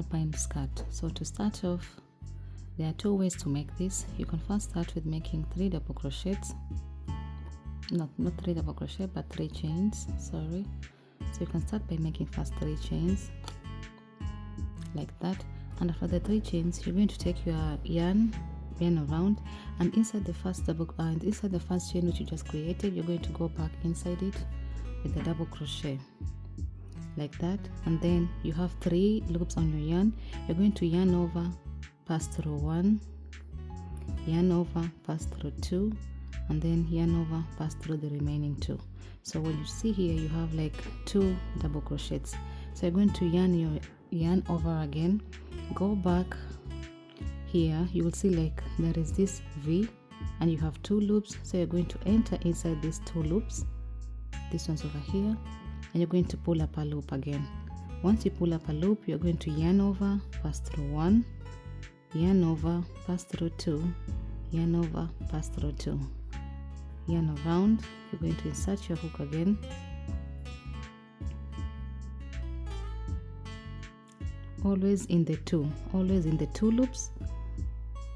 alpine skirt. So to start off, there are two ways to make this. You can first start with making 3 double crochets, not 3 double crochet but 3 chains, sorry. So you can start by making first 3 chains like that, and after the 3 chains you're going to take your yarn around, and inside the first chain which you just created, you're going to go back inside it with a double crochet like that, and then you have 3 loops on your yarn. You're going to yarn over, pass through 1, yarn over, pass through 2, and then yarn over, pass through the remaining 2. So when you see here, you have like 2 double crochets. So you're going to yarn over again, go back here, you will see like there is this V and you have 2 loops. So you're going to enter inside these 2 loops, this one's over here, and you're going to pull up a loop again. Once you pull up a loop, you're going to yarn over, pass through 1, yarn over, pass through 2, yarn over, pass through 2, yarn around. You're going to insert your hook again, always in the 2 loops.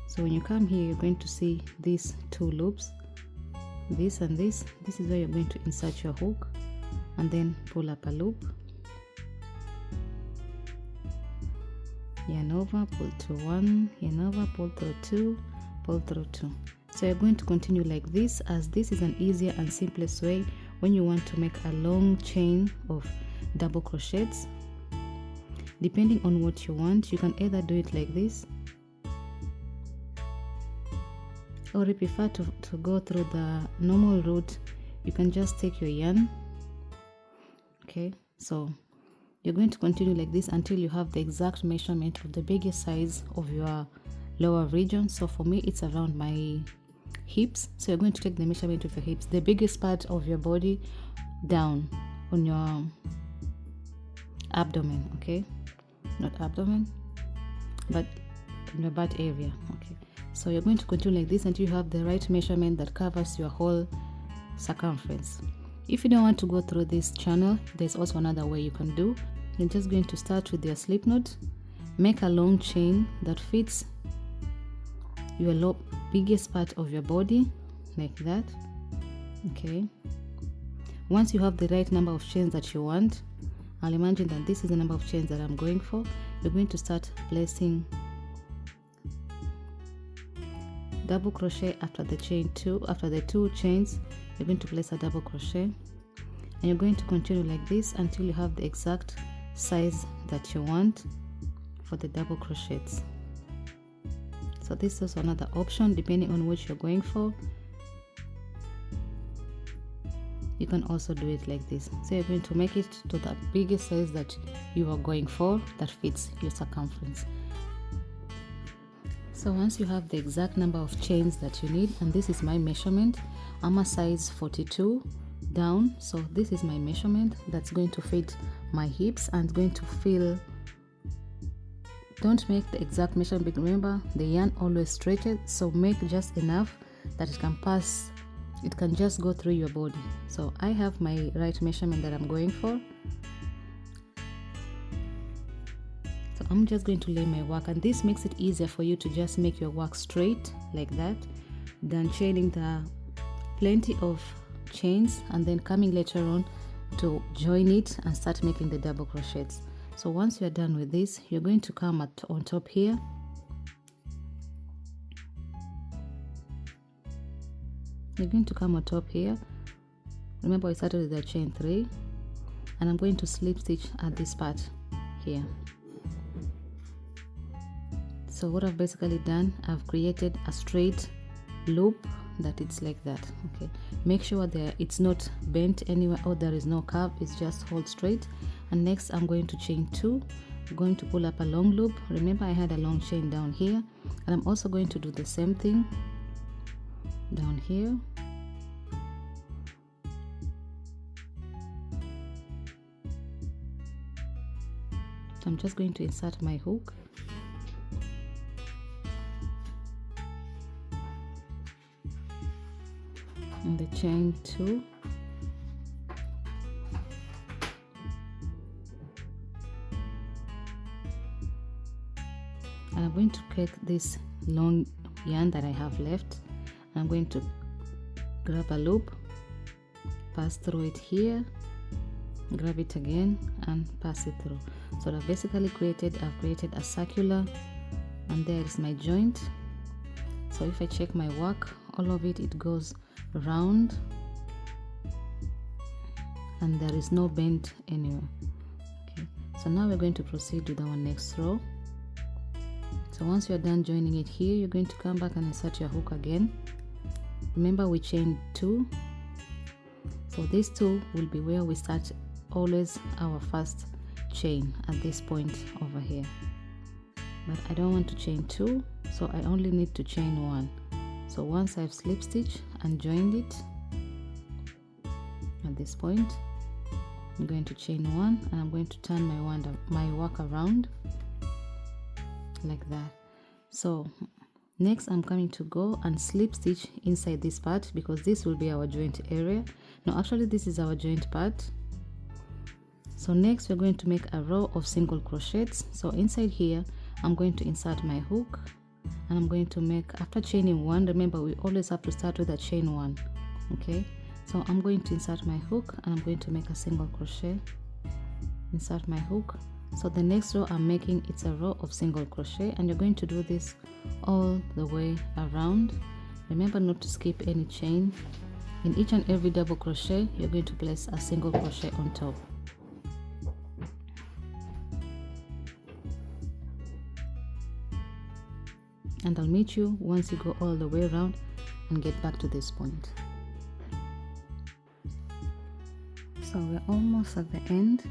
So when you come here, you're going to see these 2 loops, this and this is where you're going to insert your hook and then pull up a loop, yarn over, pull through 1, yarn over, pull through 2, pull through 2. So you're going to continue like this, as this is an easier and simplest way when you want to make a long chain of double crochets. Depending on what you want, you can either do it like this, or if you prefer to go through the normal route, you can just take your yarn. Okay, so you're going to continue like this until you have the exact measurement of the biggest size of your lower region. So for me, it's around my hips. So you're going to take the measurement of your hips, the biggest part of your body, down on your abdomen. Okay, not abdomen, but in your butt area. Okay, so you're going to continue like this until you have the right measurement that covers your whole circumference. If you don't want to go through this channel, there's also another way you can do. You're just going to start with your slip knot, make a long chain that fits your biggest part of your body like that. Okay, once you have the right number of chains that you want, I'll imagine that this is the number of chains that I'm going for. You're going to start placing double crochet after the chain 2. After the 2 chains, you're going to place a double crochet, and you're going to continue like this until you have the exact size that you want for the double crochets. So this is another option, depending on what you're going for. You can also do it like this. So you're going to make it to the biggest size that you are going for, that fits your circumference. So once you have the exact number of chains that you need, and this is my measurement, I'm a size 42 down, so this is my measurement that's going to fit my hips and going to fill. Don't make the exact measurement, remember the yarn always stretches, so make just enough that it can pass, it can just go through your body. So I have my right measurement that I'm going for. So I'm just going to lay my work, and this makes it easier for you to just make your work straight like that than chaining the plenty of chains and then coming later on to join it and start making the double crochets. So once you're done with this, you're going to come on top here. You're going to come on top here. Remember we started with the chain 3, and I'm going to slip stitch at this part here. So what I've basically done, I've created a straight loop that it's like that. Okay, make sure that it's not bent anywhere or there is no curve, it's just hold straight. And next I'm going to chain 2. I'm going to pull up a long loop. Remember I had a long chain down here, and I'm also going to do the same thing down here. So I'm just going to insert my hook, and the chain 2, I'm going to take this long yarn that I have left. I'm going to grab a loop, pass through it here, grab it again and pass it through. So I've basically created a circular, and there is my joint. So if I check my work, all of it goes round and there is no bend anywhere. Okay, so now we're going to proceed with our next row. So once you're done joining it here, you're going to come back and insert your hook again. Remember, we chained 2, so these 2 will be where we start always our first chain at this point over here. But I don't want to chain 2, so I only need to chain 1. So once I've slip stitched and joined it at this point, I'm going to chain 1 and I'm going to turn my work around like that. So next I'm coming to go and slip stitch inside this part, because this will be our joint area. No, actually this is our joint part. So next we're going to make a row of single crochets. So inside here I'm going to insert my hook and I'm going to make, after chaining 1, remember we always have to start with a chain 1. Okay, so I'm going to insert my hook and I'm going to make a single crochet, insert my hook. So the next row I'm making, it's a row of single crochet, and you're going to do this all the way around. Remember not to skip any chain. In each and every double crochet you're going to place a single crochet on top. And I'll meet you once you go all the way around and get back to this point. So we're almost at the end.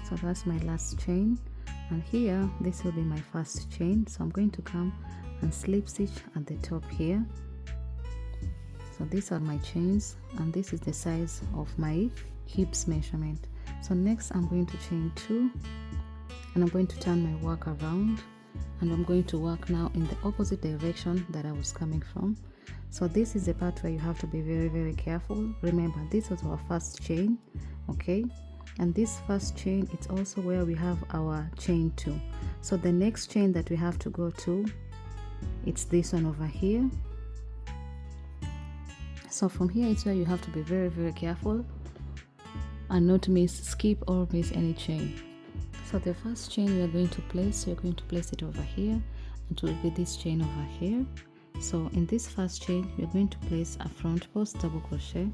So that's my last chain, and here this will be my first chain. So I'm going to come and slip stitch at the top here. So these are my chains, and this is the size of my hips measurement. So next I'm going to chain 2 and I'm going to turn my work around, and I'm going to work now in the opposite direction that I was coming from. So this is the part where you have to be very careful. Remember, this was our first chain, okay, and this first chain, it's also where we have our chain 2. So the next chain that we have to go to, it's this one over here. So from here it's where you have to be very careful and not skip or miss any chain. So the first chain we are going to place, you're going to place it over here, and it will be this chain over here. So in this first chain we're going to place a front post double crochet,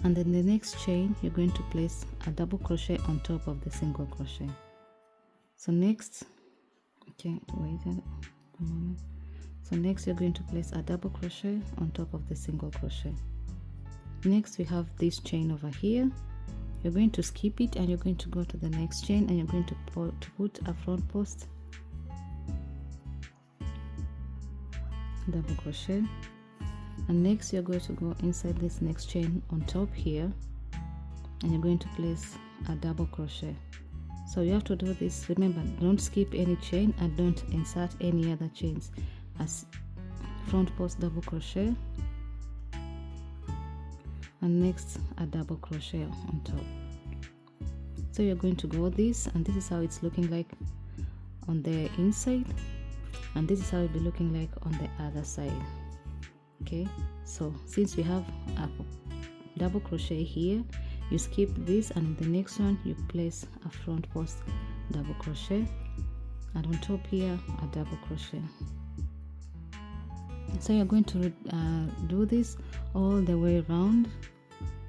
and then the next chain you're going to place a double crochet on top of the single crochet. So next, okay, wait a moment. So next you're going to place a double crochet on top of the single crochet. Next we have this chain over here. You're going to skip it and you're going to go to the next chain, and you're going to put a front post double crochet, and next you're going to go inside this next chain on top here, and you're going to place a double crochet. So you have to do this, remember, don't skip any chain and don't insert any other chains. As front post double crochet, and next a double crochet on top. So you're going to go this, and this is how it's looking like on the inside, and this is how it'll be looking like on the other side. Okay, so since we have a double crochet here, you skip this, and in the next one you place a front post double crochet, and on top here a double crochet. So you're going to do this all the way around.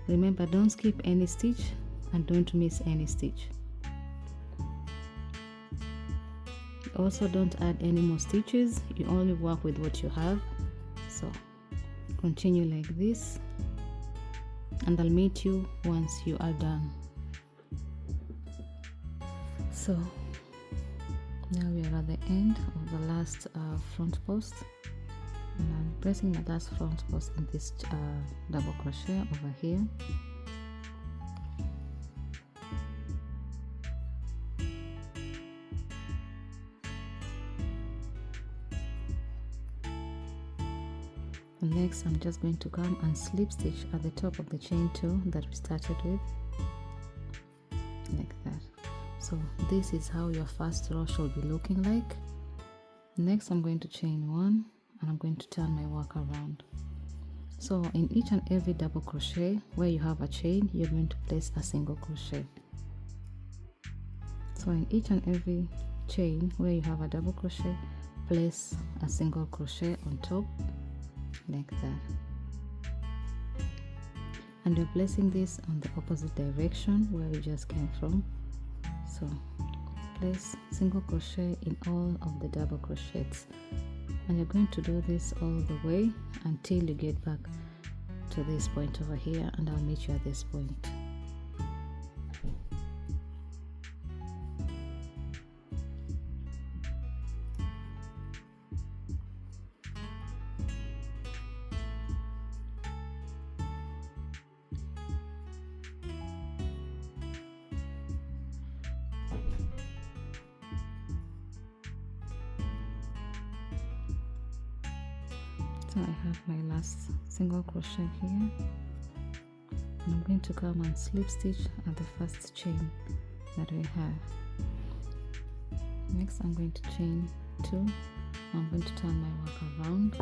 Remember, don't skip any stitch and don't miss any stitch. Also, don't add any more stitches, you only work with what you have. So continue like this, and I'll meet you once you are done. So now we are at the end of the last front post, and I'm pressing my last front post in this double crochet over here. And next I'm just going to come and slip stitch at the top of the chain 2 that we started with. So this is how your first row should be looking like. Next, I'm going to chain 1 and I'm going to turn my work around. So in each and every double crochet where you have a chain, you're going to place a single crochet. So in each and every chain where you have a double crochet, place a single crochet on top like that. And you're placing this on the opposite direction where we just came from. So place single crochet in all of the double crochets, and you're going to do this all the way until you get back to this point over here, and I'll meet you at this point. So I have my last single crochet here, and I'm going to come and slip stitch at the first chain that we have. Next, I'm going to chain 2. I'm going to turn my work around,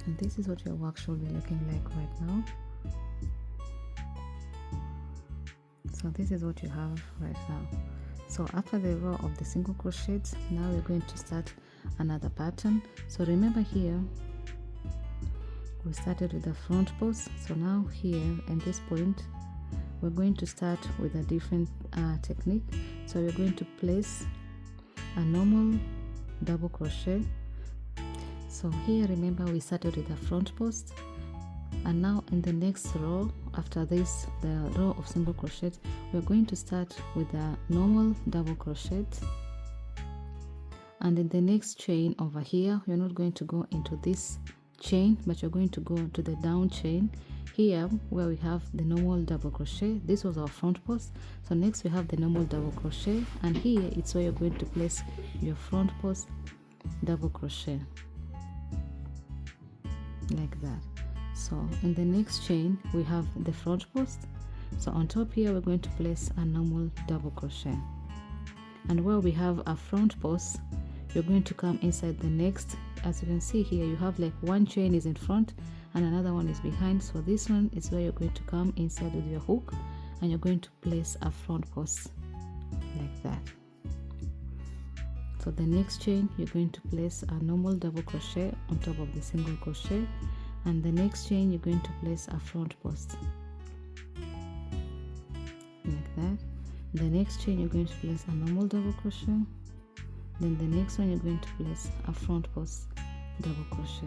and this is what your work should be looking like right now. So this is what you have right now. So after the row of the single crochets, now we're going to start another pattern. So remember here we started with the front post, so now here at this point we're going to start with a different technique. So we're going to place a normal double crochet. So here remember we started with the front post, and now in the next row after this, the row of single crochet, we're going to start with a normal double crochet, and in the next chain over here you're not going to go into this chain, but you're going to go to the down chain here where we have the normal double crochet. This was our front post, so next we have the normal double crochet, and here it's where you're going to place your front post double crochet like that. So in the next chain we have the front post, so on top here we're going to place a normal double crochet, and where we have a front post you're going to come inside the next. As you can see here, you have like one chain is in front and another one is behind, so this one is where you're going to come inside with your hook, and you're going to place a front post like that. So the next chain you're going to place a normal double crochet on top of the single crochet, and the next chain you're going to place a front post like that. The next chain you're going to place a normal double crochet, then the next one you're going to place a front post double crochet.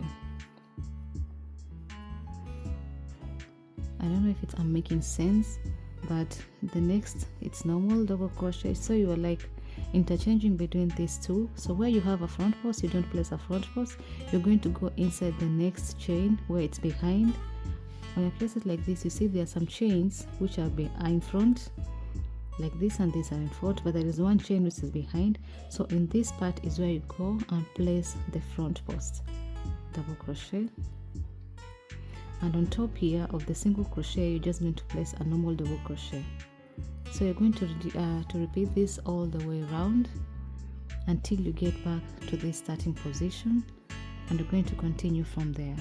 I don't know if I'm making sense, but the next it's normal double crochet, so you are like interchanging between these two. So where you have a front post, you don't place a front post, you're going to go inside the next chain where it's behind. When you place it like this, you see there are some chains which are in front like this, and these are in front, but there is one chain which is behind. So in this part is where you go and place the front post double crochet, and on top here of the single crochet you're just going to place a normal double crochet. So you're going to repeat this all the way around until you get back to this starting position, and you're going to continue from there.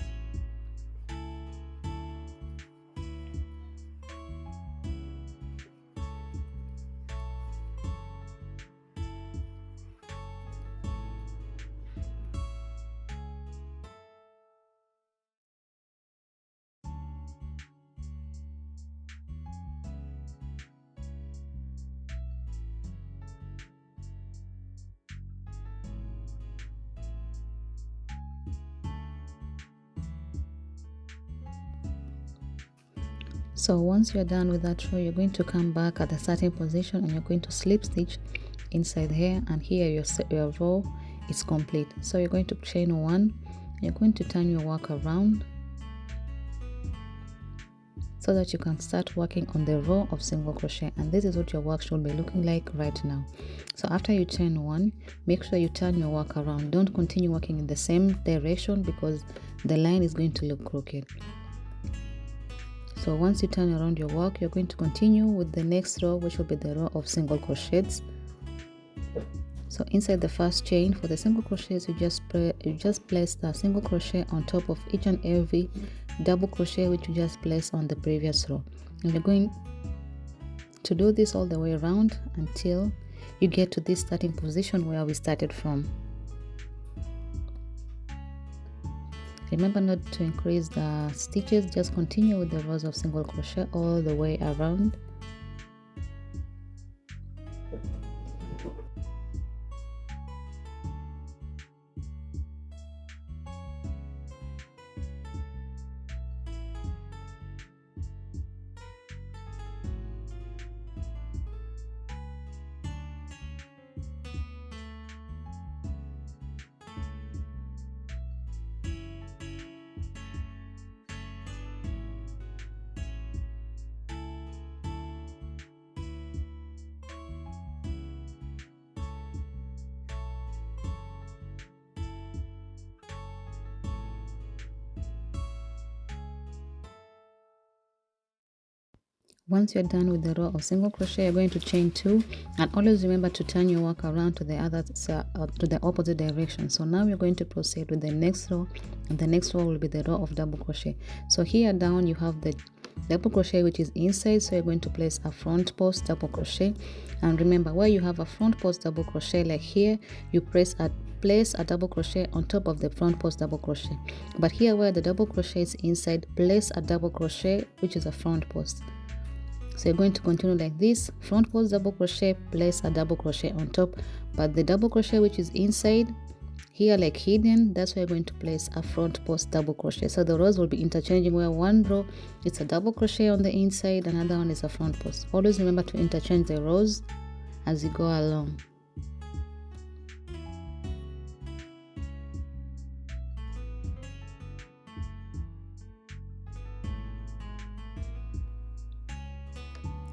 So once you're done with that row, you're going to come back at the starting position and you're going to slip stitch inside here, and here your row is complete. So you're going to chain 1, you're going to turn your work around so that you can start working on the row of single crochet, and this is what your work should be looking like right now. So after you chain 1, make sure you turn your work around. Don't continue working in the same direction because the line is going to look crooked. So once you turn around your work, you're going to continue with the next row, which will be the row of single crochets. So inside the first chain for the single crochets, you just place the single crochet on top of each and every double crochet which you just placed on the previous row, and you're going to do this all the way around until you get to this starting position where we started from. Remember not to increase the stitches, just continue with the rows of single crochet all the way around. Once you're done with the row of single crochet, you're going to chain 2, and always remember to turn your work around to the opposite direction. So now we're going to proceed with the next row, and the next row will be the row of double crochet. So here down you have the double crochet which is inside, so you're going to place a front post double crochet. And remember, where you have a front post double crochet like here, you place a double crochet on top of the front post double crochet. But here where the double crochet is inside, place a double crochet which is a front post. So you're going to continue like this: front post double crochet, place a double crochet on top, but the double crochet which is inside here, like hidden, that's where you're going to place a front post double crochet. So the rows will be interchanging, where one row it's a double crochet on the inside, another one is a front post. Always remember to interchange the rows as you go along.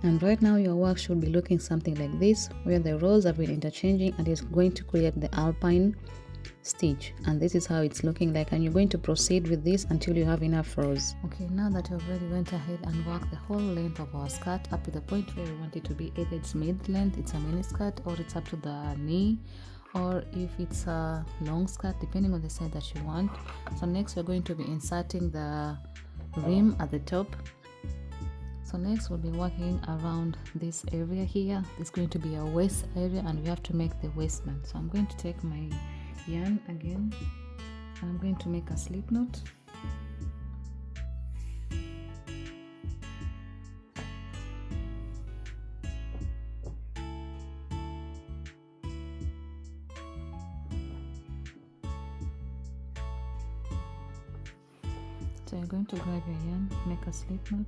And right now your work should be looking something like this, where the rows have been interchanging, and it's going to create the Alpine stitch. And this is how it's looking like, and you're going to proceed with this until you have enough rows. Okay, now that you've already went ahead and worked the whole length of our skirt up to the point where we want it to be, either it's mid-length, it's a mini skirt, or it's up to the knee, or if it's a long skirt, depending on the size that you want. So next we're going to be inserting the rim at the top. So next we'll be working around this area here. It's going to be a waist area, and we have to make the waistband. So I'm going to take my yarn again, and I'm going to make a slip knot. So you're going to grab your yarn, make a slip knot.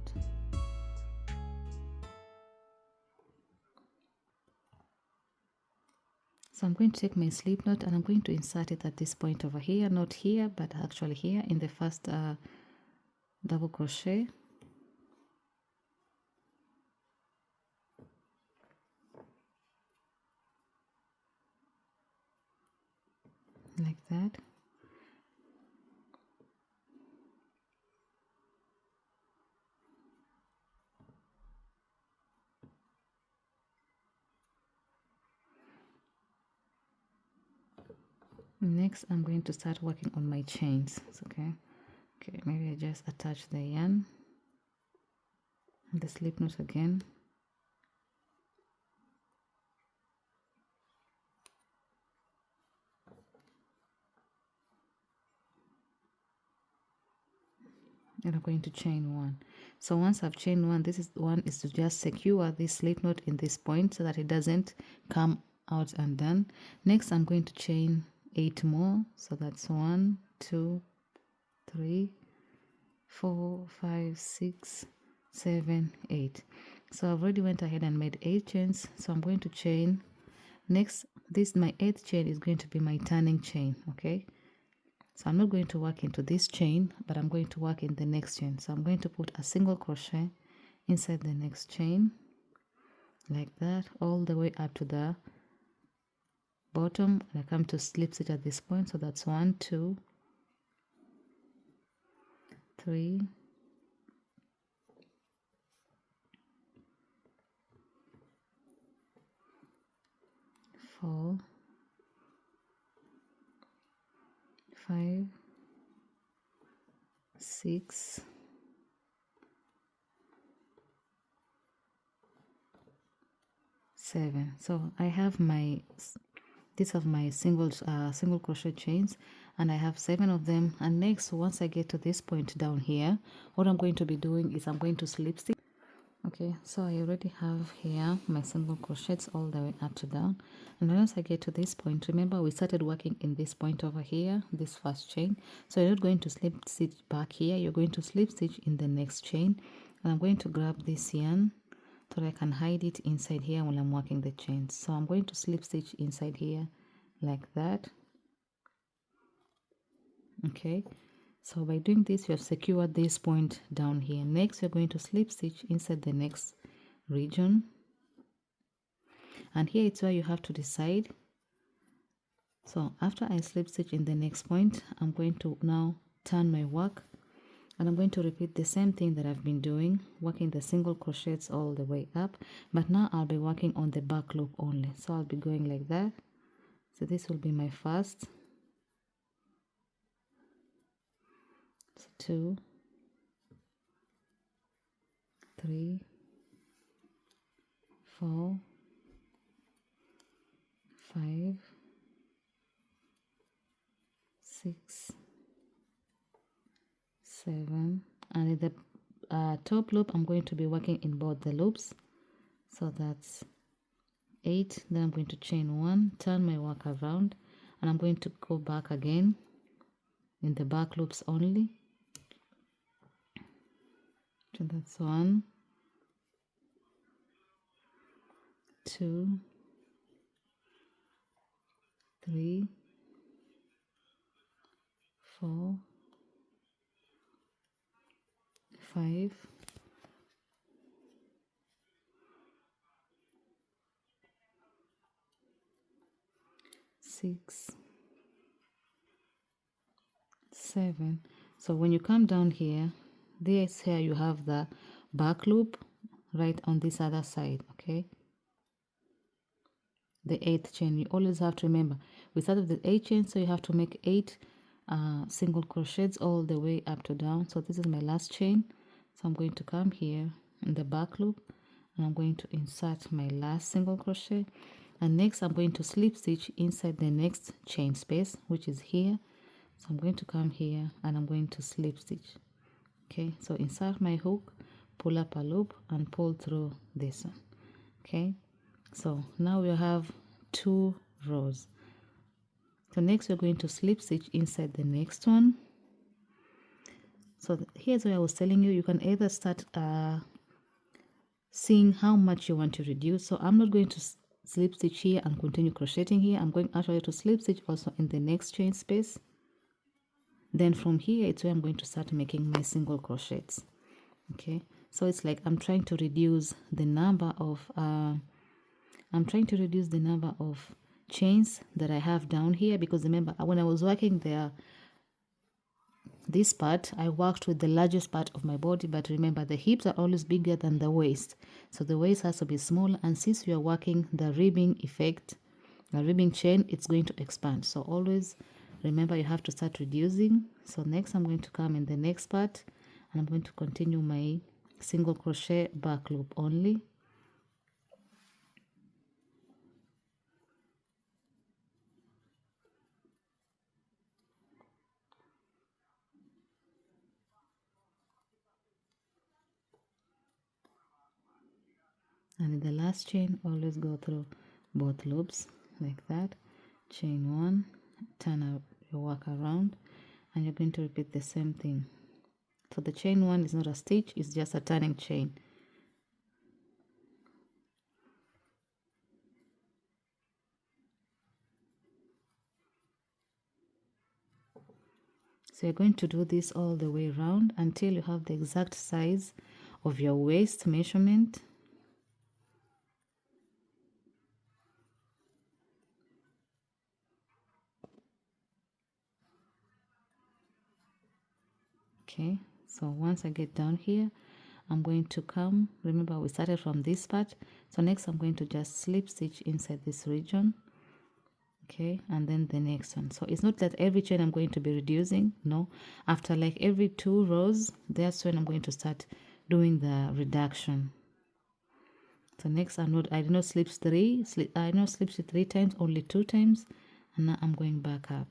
So I'm going to take my slip knot, and I'm going to insert it at this point over here, not here, but actually here in the first double crochet. Like that. Next I'm going to start working on my chains. Okay, maybe I just attach the yarn and the slip knot again. And I'm going to chain 1. So once I've chained 1, this is to just secure this slip knot in this point so that it doesn't come out undone. Next I'm going to chain 8 more, so that's 1, 2, 3, 4, 5, 6, 7, 8. So I've already went ahead and made 8 chains. So I'm going to chain next. This, my 8th chain, is going to be my turning chain. Okay, so I'm not going to work into this chain, but I'm going to work in the next chain. So I'm going to put a single crochet inside the next chain like that, all the way up to the bottom, and I come to slip stitch at this point. So that's 1, 2, 3, 4, 5, 6, 7. So I have my these are my single crochet chains, and I have 7 of them. And next, once I get to this point down here, what I'm going to be doing is I'm going to slip stitch. Okay, so I already have here my single crochets all the way up to down, and once I get to this point, remember we started working in this point over here, this first chain. So you're not going to slip stitch back here, you're going to slip stitch in the next chain. And I'm going to grab this yarn so that I can hide it inside here when I'm working the chains. So I'm going to slip stitch inside here like that. Okay, so by doing this, you have secured this point down here. Next, you're going to slip stitch inside the next region, and here it's where you have to decide. So after I slip stitch in the next point, I'm going to now turn my work, and I'm going to repeat the same thing that I've been doing, working the single crochets all the way up, but now I'll be working on the back loop only. So I'll be going like that. So this will be my first, 2, 3, 4, 5, 6, 7, and in the top loop I'm going to be working in both the loops, so that's 8. Then I'm going to chain 1, turn my work around, and I'm going to go back again in the back loops only. So that's 1, 2, 3, 4, 5, 6, 7. So when you come down here, this here you have the back loop right on this other side. Okay, the 8th chain. You always have to remember we started with 8 chains, so you have to make 8 single crochets all the way up to down. So this is my last chain, so I'm going to come here in the back loop, and I'm going to insert my last single crochet, and next I'm going to slip stitch inside the next chain space, which is here. So I'm going to come here and I'm going to slip stitch. Okay, so insert my hook, pull up a loop, and pull through this one. Okay, so now we have 2 rows. So next we're going to slip stitch inside the next one. So here's where I was telling you, you can either start seeing how much you want to reduce. So I'm not going to slip stitch here and continue crocheting here. I'm going actually to slip stitch also in the next chain space. Then from here, it's where I'm going to start making my single crochets. Okay, so it's like I'm trying to reduce the number of chains that I have down here, because remember when I was working there, this part I worked with the largest part of my body, but remember the hips are always bigger than the waist, so the waist has to be smaller, and since we are working the ribbing effect, the ribbing chain, it's going to expand. So always remember you have to start reducing. So next I'm going to come in the next part, and I'm going to continue my single crochet back loop only. And in the last chain, always go through both loops like that. Chain 1, turn your work around, and you're going to repeat the same thing. So the chain 1 is not a stitch, it's just a turning chain. So you're going to do this all the way around until you have the exact size of your waist measurement. Okay, so once I get down here, I'm going to come, remember we started from this part, so next I'm going to just slip stitch inside this region. Okay, and then the next one. So it's not that every chain I'm going to be reducing. No, after like every 2 rows, that's when I'm going to start doing the reduction. So next I did not slip 3 times, only 2 times, and now I'm going back up.